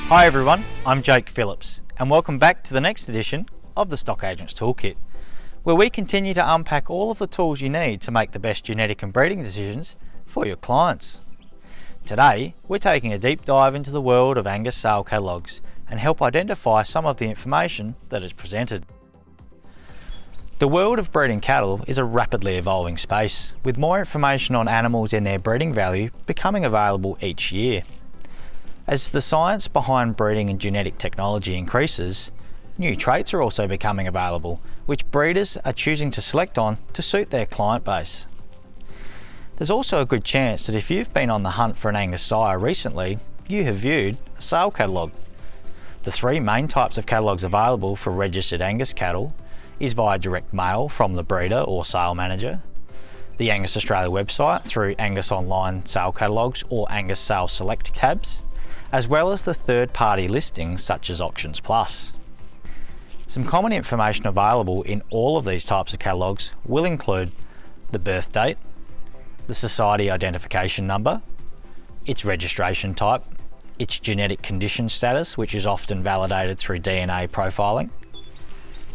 Hi everyone, I'm Jake Phillips and welcome back to the next edition of the Stock Agents Toolkit, where we continue to unpack all of the tools you need to make the best genetic and breeding decisions for your clients. Today, we're taking a deep dive into the world of Angus sale catalogues and help identify some of the information that is presented. The world of breeding cattle is a rapidly evolving space, with more information on animals and their breeding value becoming available each year. As the science behind breeding and genetic technology increases, new traits are also becoming available, which breeders are choosing to select on to suit their client base. There's also a good chance that if you've been on the hunt for an Angus sire recently, you have viewed a sale catalogue. The three main types of catalogues available for registered Angus cattle is via direct mail from the breeder or sale manager, the Angus Australia website through Angus Online Sale Catalogues or Angus Sale Select tabs, as well as the third-party listings such as Auctions Plus. Some common information available in all of these types of catalogues will include the birth date, the society identification number, its registration type, its genetic condition status, which is often validated through DNA profiling.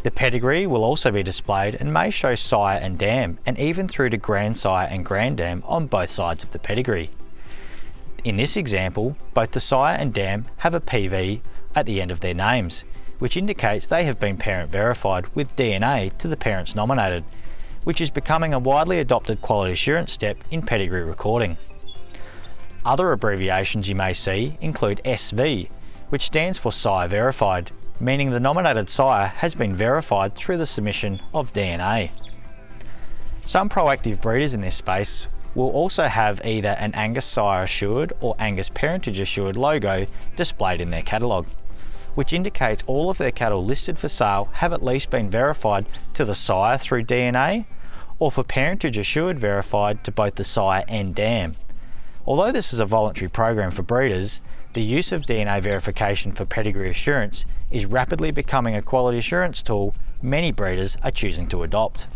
The pedigree will also be displayed and may show sire and dam, and even through to grandsire and granddam on both sides of the pedigree. In this example, both the sire and dam have a PV at the end of their names, which indicates they have been parent verified with DNA to the parents nominated, which is becoming a widely adopted quality assurance step in pedigree recording. Other abbreviations you may see include SV, which stands for sire verified, meaning the nominated sire has been verified through the submission of DNA. Some proactive breeders in this space will also have either an Angus Sire Assured or Angus Parentage Assured logo displayed in their catalogue, which indicates all of their cattle listed for sale have at least been verified to the sire through DNA, or for Parentage Assured verified to both the sire and dam. Although this is a voluntary program for breeders, the use of DNA verification for pedigree assurance is rapidly becoming a quality assurance tool many breeders are choosing to adopt.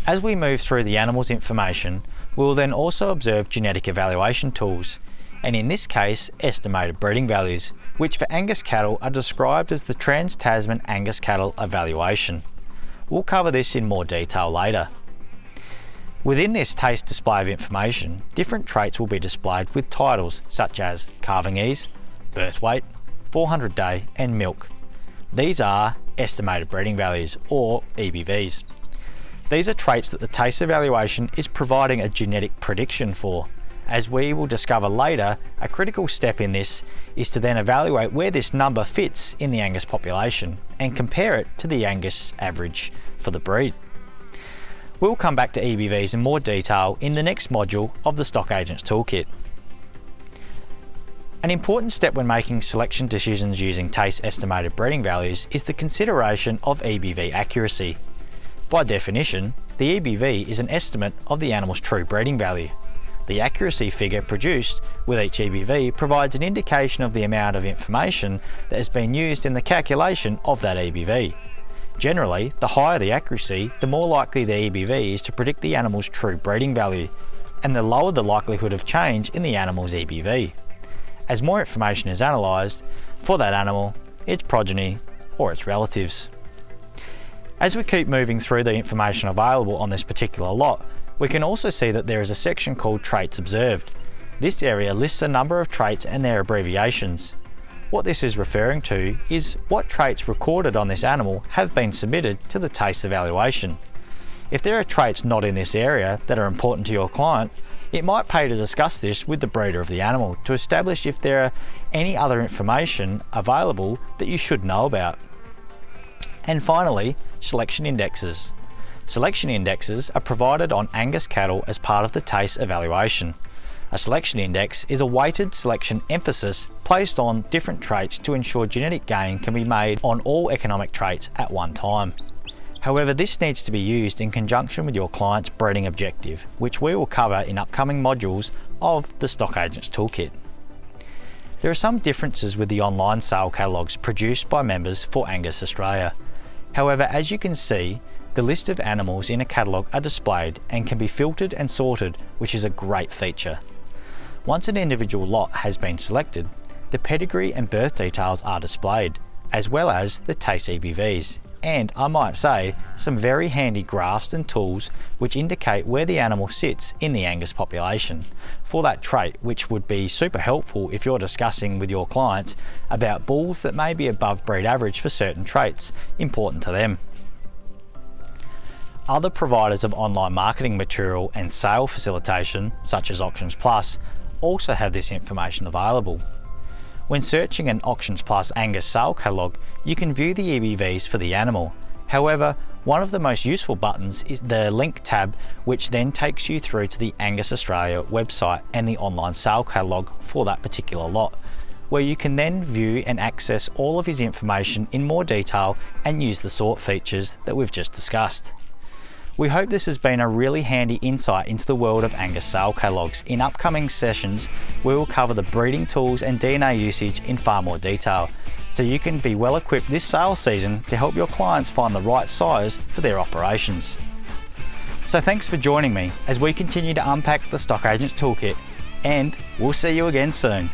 As we move through the animal's information, we will then also observe genetic evaluation tools, and in this case, estimated breeding values, which for Angus cattle are described as the Trans-Tasman Angus Cattle Evaluation. We'll cover this in more detail later. Within this taste display of information, different traits will be displayed with titles such as calving ease, birth weight, 400 day and milk. These are estimated breeding values or EBVs. These are traits that the taste evaluation is providing a genetic prediction for. As we will discover later, a critical step in this is to then evaluate where this number fits in the Angus population and compare it to the Angus average for the breed. We'll come back to EBVs in more detail in the next module of the Stock Agents Toolkit. An important step when making selection decisions using TACE estimated breeding values is the consideration of EBV accuracy. By definition, the EBV is an estimate of the animal's true breeding value. The accuracy figure produced with each EBV provides an indication of the amount of information that has been used in the calculation of that EBV. Generally, the higher the accuracy, the more likely the EBV is to predict the animal's true breeding value, and the lower the likelihood of change in the animal's EBV. As more information is analysed for that animal, its progeny, or its relatives. As we keep moving through the information available on this particular lot, we can also see that there is a section called Traits Observed. This area lists a number of traits and their abbreviations. What this is referring to is what traits recorded on this animal have been submitted to the TACE evaluation. If there are traits not in this area that are important to your client, it might pay to discuss this with the breeder of the animal to establish if there are any other information available that you should know about. And finally, selection indexes. Selection indexes are provided on Angus cattle as part of the TACE evaluation. A selection index is a weighted selection emphasis placed on different traits to ensure genetic gain can be made on all economic traits at one time. However, this needs to be used in conjunction with your client's breeding objective, which we will cover in upcoming modules of the Stock Agents Toolkit. There are some differences with the online sale catalogues produced by members for Angus Australia. However, as you can see, the list of animals in a catalogue are displayed and can be filtered and sorted, which is a great feature. Once an individual lot has been selected, the pedigree and birth details are displayed, as well as the TACE EBVs, and I might say some very handy graphs and tools which indicate where the animal sits in the Angus population for that trait, which would be super helpful if you're discussing with your clients about bulls that may be above breed average for certain traits important to them. Other providers of online marketing material and sale facilitation, such as Auctions Plus, also have this information available. When searching an Auctions Plus Angus sale catalogue, you can view the EBVs for the animal. However, one of the most useful buttons is the link tab, which then takes you through to the Angus Australia website and the online sale catalogue for that particular lot, where you can then view and access all of his information in more detail and use the sort features that we've just discussed. We hope this has been a really handy insight into the world of Angus sale catalogues. In upcoming sessions, we will cover the breeding tools and DNA usage in far more detail, so you can be well equipped this sales season to help your clients find the right size for their operations. So thanks for joining me as we continue to unpack the Stock Agents Toolkit, and we'll see you again soon.